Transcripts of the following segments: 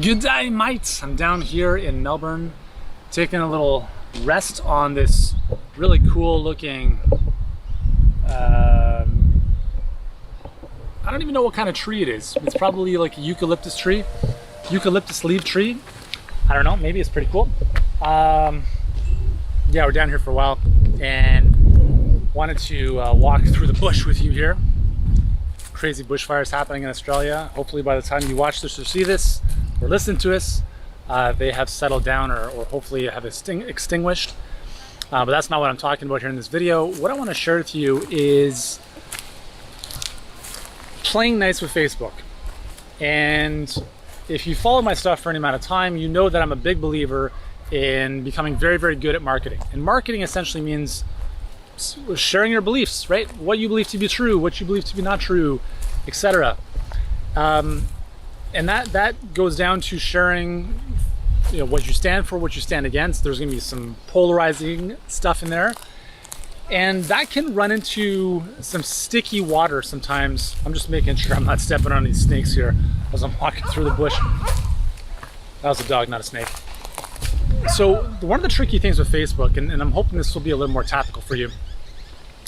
Good day, mates. I'm down here in Melbourne taking a little rest on this really cool looking I don't even know what kind of tree it is. It's probably like a eucalyptus leaf tree. I don't know, maybe it's pretty cool. Yeah, we're down here for a while and wanted to walk through the bush with you here. Crazy bushfires happening in Australia. Hopefully by the time you watch this or see this or listen to us, they have settled down or hopefully have extinguished. But that's not what I'm talking about here in this video. What I want to share with you is playing nice with Facebook. And if you follow my stuff for any amount of time, you know that I'm a big believer in becoming very, very good at marketing. And marketing essentially means sharing your beliefs, right? What you believe to be true, what you believe to be not true, etc. And that goes down to sharing, you know, what you stand for, what you stand against. There's going to be some polarizing stuff in there, and that can run into some sticky water sometimes. I'm just making sure I'm not stepping on these snakes here as I'm walking through the bush. That was a dog, not a snake. So one of the tricky things with Facebook, and I'm hoping this will be a little more tactical for you.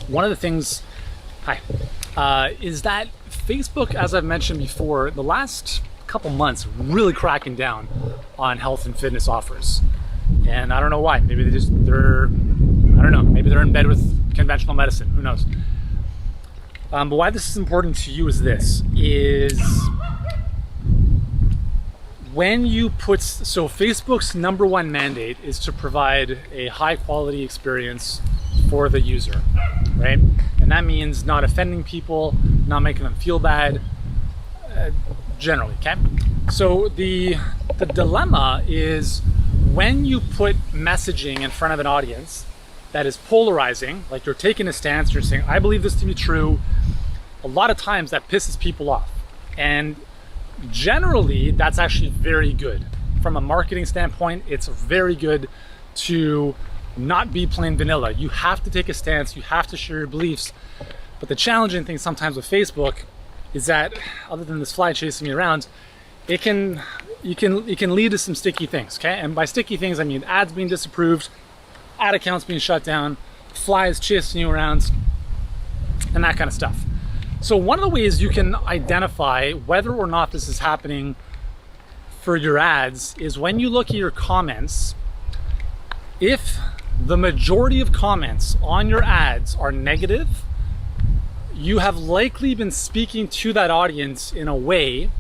One of the things, is that Facebook, as I've mentioned before, the last couple months really cracking down on health and fitness offers. And I don't know why. Maybe I don't know, maybe they're in bed with conventional medicine, who knows. But why this is important to you is this, is when you put, so Facebook's number one mandate is to provide a high quality experience for the user, right? And that means not offending people, not making them feel bad, generally, okay? So the dilemma is when you put messaging in front of an audience that is polarizing, like you're taking a stance, you're saying, I believe this to be true, a lot of times that pisses people off. And generally, that's actually very good. From a marketing standpoint, it's very good to not be plain vanilla. You have to take a stance, you have to share your beliefs. But the challenging thing sometimes with Facebook is that, other than this fly chasing me around, it can lead to some sticky things, okay? And by sticky things, I mean ads being disapproved, ad accounts being shut down, flies chasing you around, and that kind of stuff. So one of the ways you can identify whether or not this is happening for your ads is when you look at your comments. If the majority of comments on your ads are negative, you have likely been speaking to that audience in a way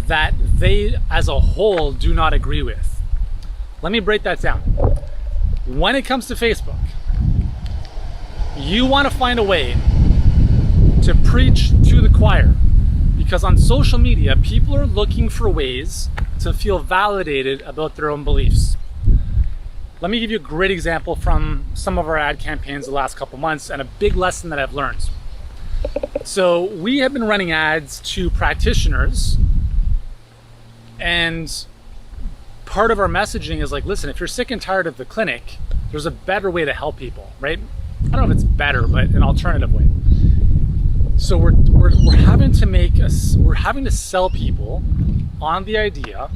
that they as a whole do not agree with. Let me break that down. When it comes to Facebook, you want to find a way to preach to the choir, because on social media, people are looking for ways to feel validated about their own beliefs. Let me give you a great example from some of our ad campaigns the last couple months and a big lesson that I've learned. So we have been running ads to practitioners, and part of our messaging is like, listen, if you're sick and tired of the clinic, there's a better way to help people, right? I don't know if it's better, but an alternative way. So we're having to sell people on the idea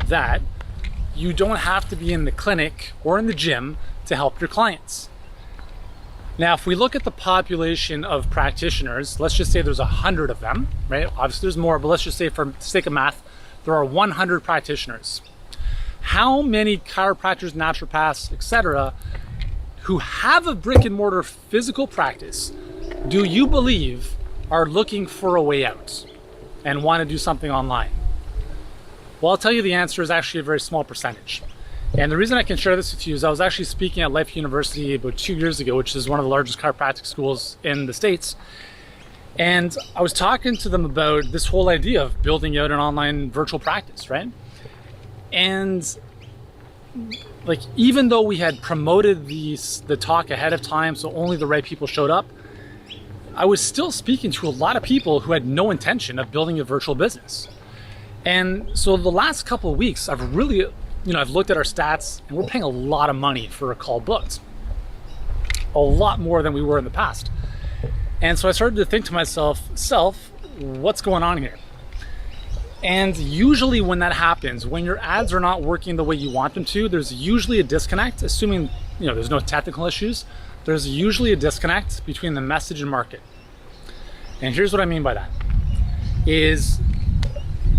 that you don't have to be in the clinic or in the gym to help your clients. Now, if we look at the population of practitioners, let's just say there's 100 of them, right? Obviously there's more, but let's just say for the sake of math, there are 100 practitioners. How many chiropractors, naturopaths, etc., who have a brick and mortar physical practice do you believe are looking for a way out and want to do something online? Well, I'll tell you the answer is actually a very small percentage. And the reason I can share this with you is I was actually speaking at Life University about 2 years ago, which is one of the largest chiropractic schools in the States. And I was talking to them about this whole idea of building out an online virtual practice, right? And like, even though we had promoted the talk ahead of time, so only the right people showed up, I was still speaking to a lot of people who had no intention of building a virtual business. And so the last couple of weeks, I've really, I've looked at our stats, and we're paying a lot of money for a call booked. A lot more than we were in the past. And so I started to think to myself, what's going on here? And usually when that happens, when your ads are not working the way you want them to, there's usually a disconnect, assuming there's no technical issues. There's usually a disconnect between the message and market. And here's what I mean by that, is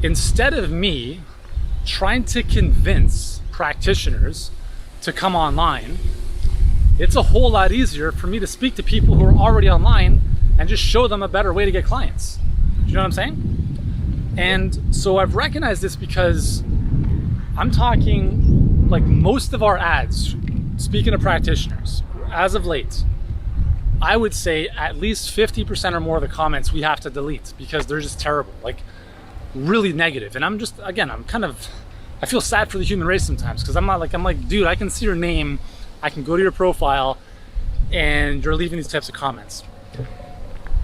instead of me trying to convince practitioners to come online, it's a whole lot easier for me to speak to people who are already online and just show them a better way to get clients. Do you know what I'm saying? And so I've recognized this because I'm talking like most of our ads, speaking of practitioners, as of late, I would say at least 50% or more of the comments we have to delete because they're just terrible, like really negative. And I'm I feel sad for the human race sometimes because I'm like, dude, I can see your name, I can go to your profile, and you're leaving these types of comments.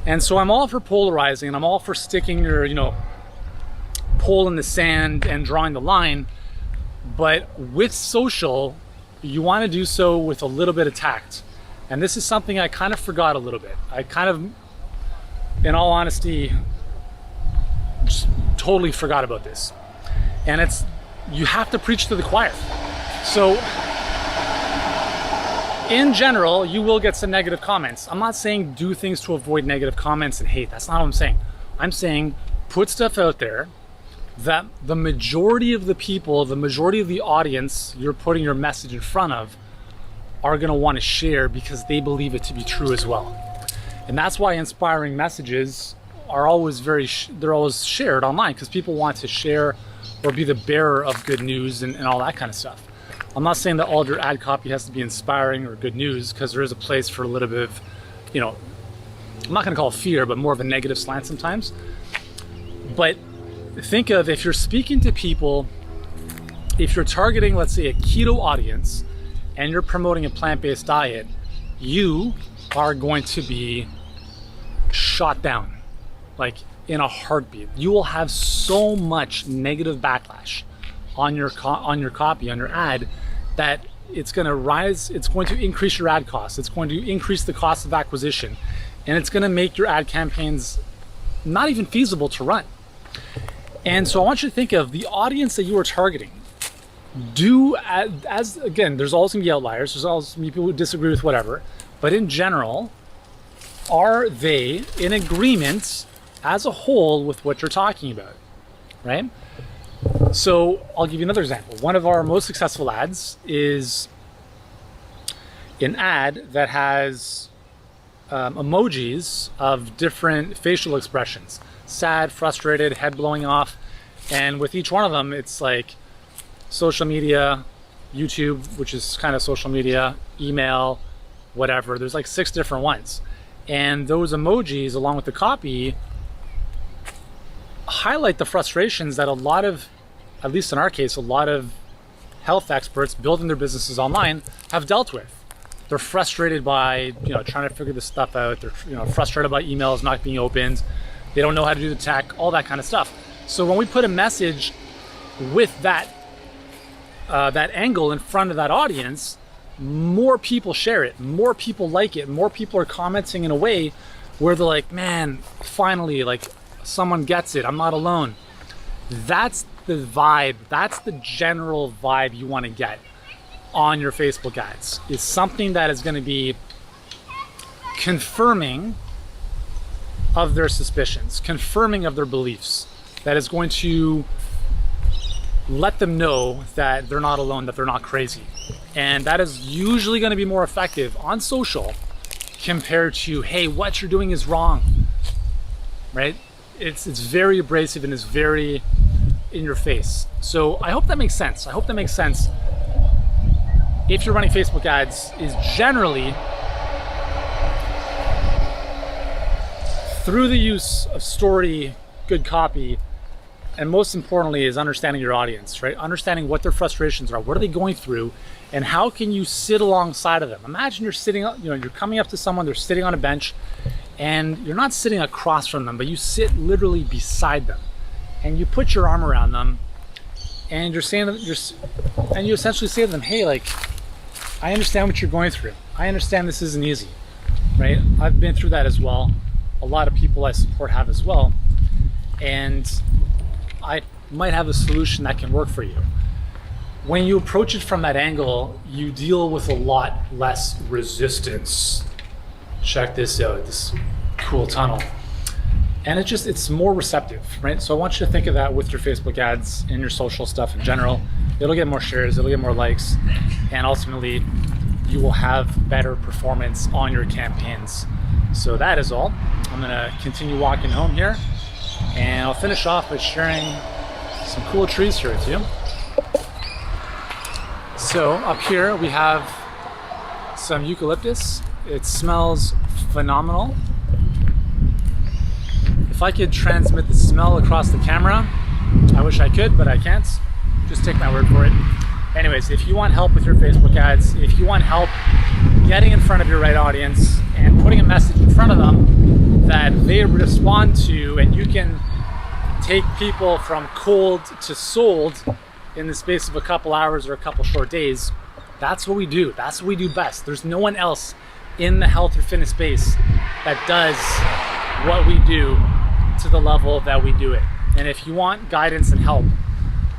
And so I'm all for polarizing, and I'm all for sticking your, pole in the sand and drawing the line. But with social, you want to do so with a little bit of tact. And this is something I kind of forgot a little bit. I kind of, in all honesty, just totally forgot about this. And you have to preach to the choir. So in general, you will get some negative comments. I'm not saying do things to avoid negative comments and hate. That's not what I'm saying. I'm saying put stuff out there that the majority of the people, the majority of the audience you're putting your message in front of are going to want to share because they believe it to be true as well. And that's why inspiring messages are always they're always shared online, because people want to share or be the bearer of good news and all that kind of stuff. I'm not saying that all your ad copy has to be inspiring or good news, because there is a place for a little bit of, I'm not going to call it fear, but more of a negative slant sometimes. But think of, if you're speaking to people, if you're targeting, let's say, a keto audience and you're promoting a plant-based diet, you are going to be shot down, like in a heartbeat. You will have so much negative backlash on your copy, on your ad, that it's going to rise. It's going to increase your ad costs. It's going to increase the cost of acquisition, and it's going to make your ad campaigns not even feasible to run. And so I want you to think of the audience that you are targeting. Again, there's always going to be outliers. There's always going to be people who disagree with whatever. But in general, are they in agreement as a whole with what you're talking about, right? So I'll give you another example. One of our most successful ads is an ad that has emojis of different facial expressions: sad, frustrated, head blowing off. And with each one of them, it's like social media, YouTube, which is kind of social media, email, whatever. There's like 6 different ones. And those emojis, along with the copy, highlight the frustrations that a lot of, at least in our case, a lot of health experts building their businesses online have dealt with. They're frustrated by, trying to figure this stuff out. They're, frustrated by emails not being opened. They don't know how to do the tech, all that kind of stuff. So when we put a message with that angle in front of that audience, more people share it, more people like it, more people are commenting in a way where they're like, man, finally, like, someone gets it, I'm not alone. That's the vibe, that's the general vibe you want to get on your Facebook ads. It's something that is going to be confirming of their suspicions, confirming of their beliefs, that is going to let them know that they're not alone, that they're not crazy. And that is usually going to be more effective on social compared to, hey, what you're doing is wrong, right? It's very abrasive and it's very in your face. So I hope that makes sense. I hope that makes sense. If you're running Facebook ads, is generally through the use of story, good copy, and most importantly is understanding your audience, right? Understanding what their frustrations are, what are they going through, and how can you sit alongside of them. Imagine you're sitting, you're coming up to someone, they're sitting on a bench, and you're not sitting across from them, but you sit literally beside them, and you put your arm around them, and you essentially say to them, hey, like, I understand what you're going through. I understand this isn't easy, right? I've been through that as well. A lot of people I support have as well. And I might have a solution that can work for you. When you approach it from that angle, you deal with a lot less resistance. Check this out, this cool tunnel. And it's more receptive, right? So I want you to think of that with your Facebook ads and your social stuff in general. It'll get more shares, it'll get more likes, and ultimately you will have better performance on your campaigns. So that is all. I'm gonna continue walking home here, and I'll finish off by sharing some cool trees here with you. So up here we have some eucalyptus. It smells phenomenal. If I could transmit the smell across the camera, I wish I could, but I can't. Just take my word for it. Anyways, if you want help with your Facebook ads, if you want help getting in front of your right audience and putting a message in front of them that they respond to, and you can take people from cold to sold in the space of a couple hours or a couple short days, that's what we do. That's what we do best. There's no one else in the health or fitness space that does what we do to the level that we do it. And if you want guidance and help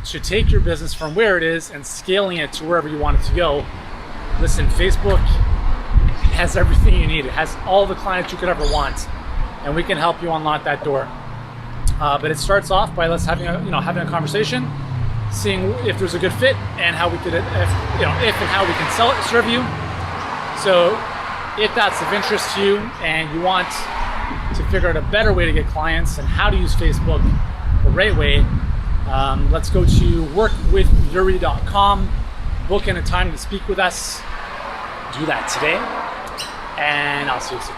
to take your business from where it is and scaling it to wherever you want it to go, listen, Facebook has everything you need. It has all the clients you could ever want, and we can help you unlock that door. But it starts off by us having a conversation, seeing if there's a good fit and how we could, if and how we can serve you. So if that's of interest to you and you want to figure out a better way to get clients and how to use Facebook the right way, let's go to workwithyuri.com, book in a time to speak with us. Do that today, and I'll see you soon.